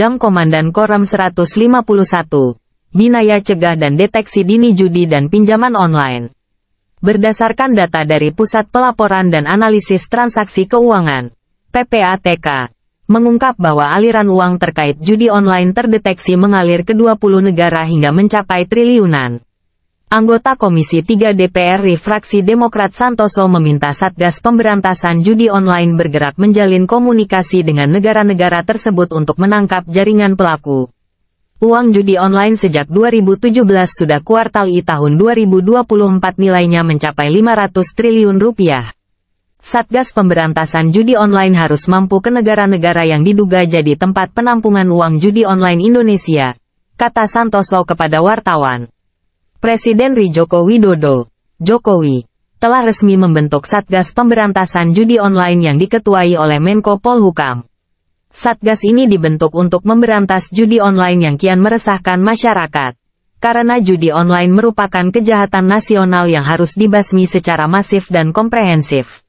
Jam Komandan Korem 151. Binaya Cegah dan Deteksi Dini Judi dan Pinjaman Online. Berdasarkan data dari Pusat Pelaporan dan Analisis Transaksi Keuangan, PPATK, mengungkap bahwa aliran uang terkait judi online terdeteksi mengalir ke 20 negara hingga mencapai triliunan. Anggota Komisi 3 DPR RI fraksi Demokrat Santoso meminta Satgas Pemberantasan Judi Online bergerak menjalin komunikasi dengan negara-negara tersebut untuk menangkap jaringan pelaku uang judi online sejak 2017 sudah kuartal I tahun 2024 nilainya mencapai 500 triliun rupiah. Satgas Pemberantasan Judi Online harus mampu ke negara-negara yang diduga jadi tempat penampungan uang judi online Indonesia, kata Santoso kepada wartawan. Presiden RI Joko Widodo, Jokowi, telah resmi membentuk Satgas Pemberantasan Judi Online yang diketuai oleh Menko Polhukam. Satgas ini dibentuk untuk memberantas judi online yang kian meresahkan masyarakat. Karena judi online merupakan kejahatan nasional yang harus dibasmi secara masif dan komprehensif.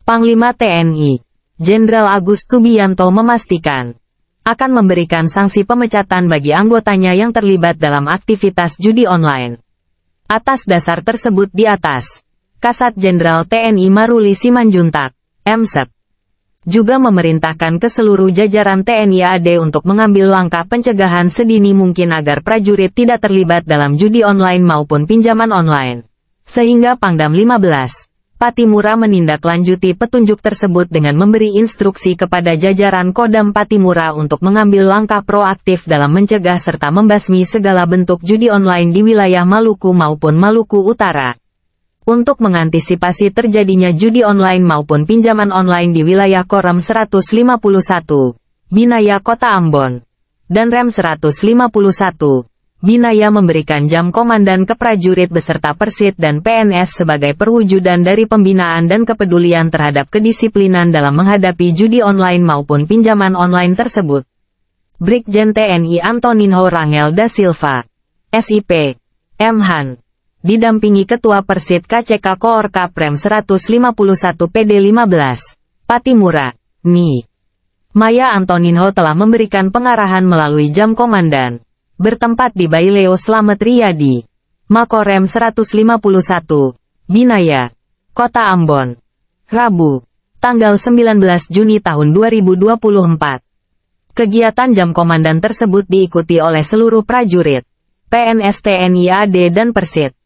Panglima TNI, Jenderal Agus Subianto memastikan akan memberikan sanksi pemecatan bagi anggotanya yang terlibat dalam aktivitas judi online. Atas dasar tersebut di atas, Kasat Jenderal TNI Maruli Simanjuntak, MSET, juga memerintahkan ke seluruh jajaran TNI AD untuk mengambil langkah pencegahan sedini mungkin agar prajurit tidak terlibat dalam judi online maupun pinjaman online. Sehingga Pangdam 15, Patimura menindaklanjuti petunjuk tersebut dengan memberi instruksi kepada jajaran Kodam Patimura untuk mengambil langkah proaktif dalam mencegah serta membasmi segala bentuk judi online di wilayah Maluku maupun Maluku Utara. Untuk mengantisipasi terjadinya judi online maupun pinjaman online di wilayah Korem 151, Binaya Kota Ambon, dan Rem 151, Binaya memberikan jam komandan ke prajurit beserta Persit dan PNS sebagai perwujudan dari pembinaan dan kepedulian terhadap kedisiplinan dalam menghadapi judi online maupun pinjaman online tersebut. Brigjen TNI Antoninho Rangel da Silva, SIP, M.Han, didampingi Ketua Persit KCK Koorka Prem 151 PD 15, Patimura, NI. Maya Antoninho telah memberikan pengarahan melalui jam komandan. Bertempat di Baileo Slamet Riyadi, Makorem 151, Binaya, Kota Ambon, Rabu, tanggal 19 Juni tahun 2024. Kegiatan jam komandan tersebut diikuti oleh seluruh prajurit, PNS TNI AD dan Persit.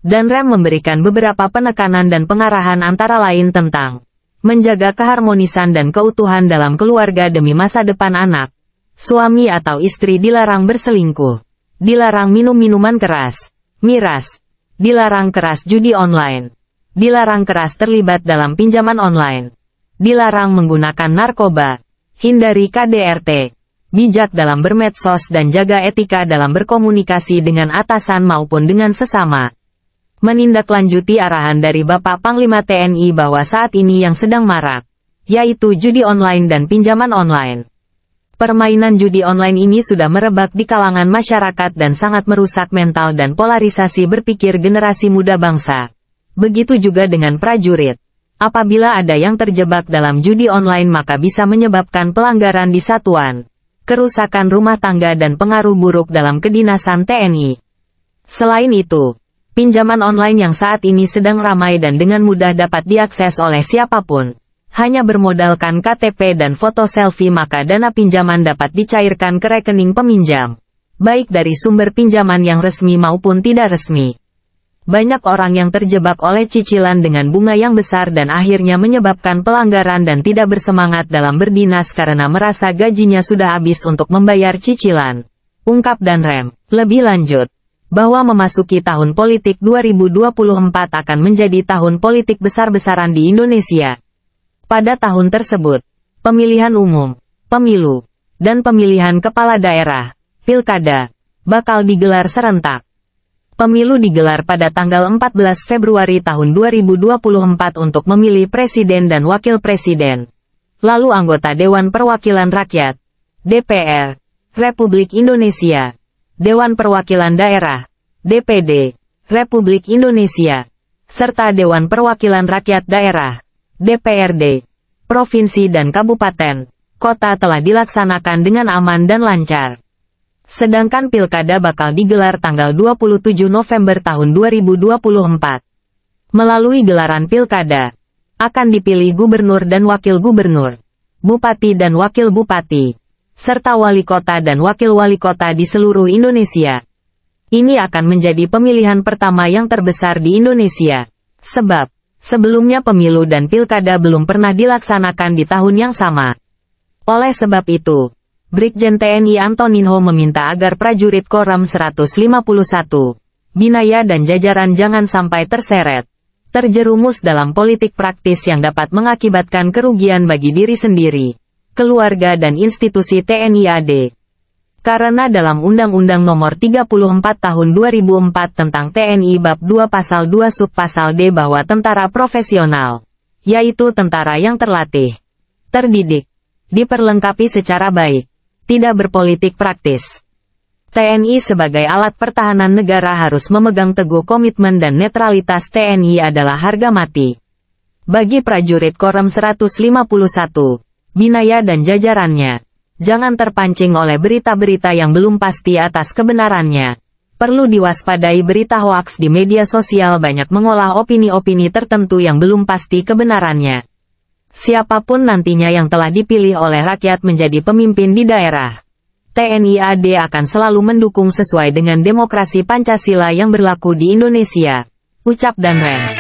Dan Rem memberikan beberapa penekanan dan pengarahan antara lain tentang menjaga keharmonisan dan keutuhan dalam keluarga demi masa depan anak. Suami atau istri dilarang berselingkuh, dilarang minum minuman keras, miras, dilarang keras judi online, dilarang keras terlibat dalam pinjaman online, dilarang menggunakan narkoba, hindari KDRT, bijak dalam bermedsos dan jaga etika dalam berkomunikasi dengan atasan maupun dengan sesama. Menindaklanjuti arahan dari Bapak Panglima TNI bahwa saat ini yang sedang marak, yaitu judi online dan pinjaman online. Permainan judi online ini sudah merebak di kalangan masyarakat dan sangat merusak mental dan polarisasi berpikir generasi muda bangsa. Begitu juga dengan prajurit. Apabila ada yang terjebak dalam judi online maka bisa menyebabkan pelanggaran di satuan, kerusakan rumah tangga dan pengaruh buruk dalam kedinasan TNI. Selain itu, pinjaman online yang saat ini sedang ramai dan dengan mudah dapat diakses oleh siapapun. Hanya bermodalkan KTP dan foto selfie maka dana pinjaman dapat dicairkan ke rekening peminjam, baik dari sumber pinjaman yang resmi maupun tidak resmi. Banyak orang yang terjebak oleh cicilan dengan bunga yang besar dan akhirnya menyebabkan pelanggaran dan tidak bersemangat dalam berdinas karena merasa gajinya sudah habis untuk membayar cicilan. Ungkap dan Rem, lebih lanjut, bahwa memasuki tahun politik 2024 akan menjadi tahun politik besar-besaran di Indonesia. Pada tahun tersebut, pemilihan umum, pemilu, dan pemilihan kepala daerah, pilkada, bakal digelar serentak. Pemilu digelar pada tanggal 14 Februari tahun 2024 untuk memilih presiden dan wakil presiden. Lalu anggota Dewan Perwakilan Rakyat, DPR, Republik Indonesia, Dewan Perwakilan Daerah, DPD, Republik Indonesia, serta Dewan Perwakilan Rakyat Daerah, DPRD, Provinsi dan Kabupaten, kota telah dilaksanakan dengan aman dan lancar. Sedangkan pilkada bakal digelar tanggal 27 November tahun 2024. Melalui gelaran pilkada, akan dipilih gubernur dan wakil gubernur, bupati dan wakil bupati, serta wali kota dan wakil wali kota di seluruh Indonesia. Ini akan menjadi pemilihan pertama yang terbesar di Indonesia. Sebab, sebelumnya pemilu dan pilkada belum pernah dilaksanakan di tahun yang sama. Oleh sebab itu, Brigjen TNI Antoninho meminta agar prajurit Koram 151, Binaya dan jajaran jangan sampai terseret, terjerumus dalam politik praktis yang dapat mengakibatkan kerugian bagi diri sendiri, keluarga dan institusi TNI AD. Karena dalam Undang-Undang Nomor 34 Tahun 2004 tentang TNI Bab 2 Pasal 2 Subpasal D bahwa tentara profesional, yaitu tentara yang terlatih, terdidik, diperlengkapi secara baik, tidak berpolitik praktis. TNI sebagai alat pertahanan negara harus memegang teguh komitmen dan netralitas TNI adalah harga mati. Bagi prajurit Koram 151, Binaya dan jajarannya, jangan terpancing oleh berita-berita yang belum pasti atas kebenarannya. Perlu diwaspadai berita hoaks di media sosial banyak mengolah opini-opini tertentu yang belum pasti kebenarannya. Siapapun nantinya yang telah dipilih oleh rakyat menjadi pemimpin di daerah, TNI AD akan selalu mendukung sesuai dengan demokrasi Pancasila yang berlaku di Indonesia, ucap Danrem.